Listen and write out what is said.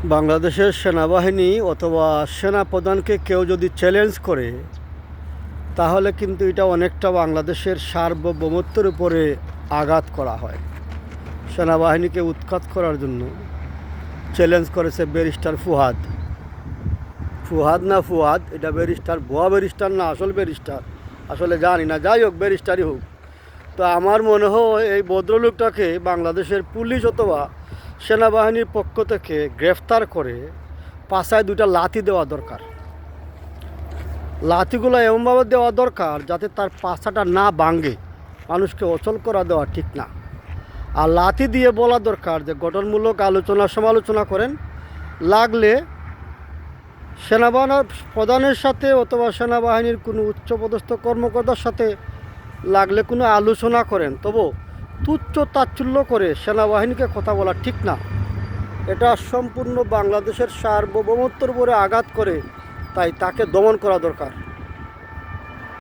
বাংলাদেশের সেনাবাহিনী অথবা সেনাপ্রধানকে কেউ যদি চ্যালেঞ্জ করে, তাহলে কিন্তু এটা অনেকটা বাংলাদেশের সার্বভৌমত্বের উপরে আঘাত করা হয়। সেনাবাহিনীকে উৎখাত করার জন্য চ্যালেঞ্জ করেছে ব্যারিস্টার ফুয়াদ। ফুয়াদ এটা ব্যারিস্টার, ভুয়া ব্যারিস্টার না আসল ব্যারিস্টার, আসলে জানি না, যাই হোক ব্যারিস্টারই হোক। তো আমার মনে হয় এই ভদ্রলোকটাকে বাংলাদেশের পুলিশ অথবা সেনাবাহিনীর পক্ষ থেকে গ্রেফতার করে পাছায় দুইটা লাথি দেওয়া দরকার। লাথিগুলো এমনভাবে দেওয়া দরকার যাতে তার পাছাটা না ভাঙে, মানুষকে অচল করা দেওয়া ঠিক না। আর লাথি দিয়ে বলা দরকার যে গঠনমূলক আলোচনা সমালোচনা করেন, লাগলে সেনাবাহিনীর প্রধানের সাথে অথবা সেনাবাহিনীর কোনো উচ্চপদস্থ কর্মকর্তার সাথে লাগলে কোনো আলোচনা করেন, তবু তুচ্ছ তাচ্ছল্য করে সেনাবাহিনীকে কথা বলা ঠিক না। এটা সম্পূর্ণ বাংলাদেশের সার্বভৌমত্বের উপরে আঘাত করে, তাই তাকে দমন করা দরকার।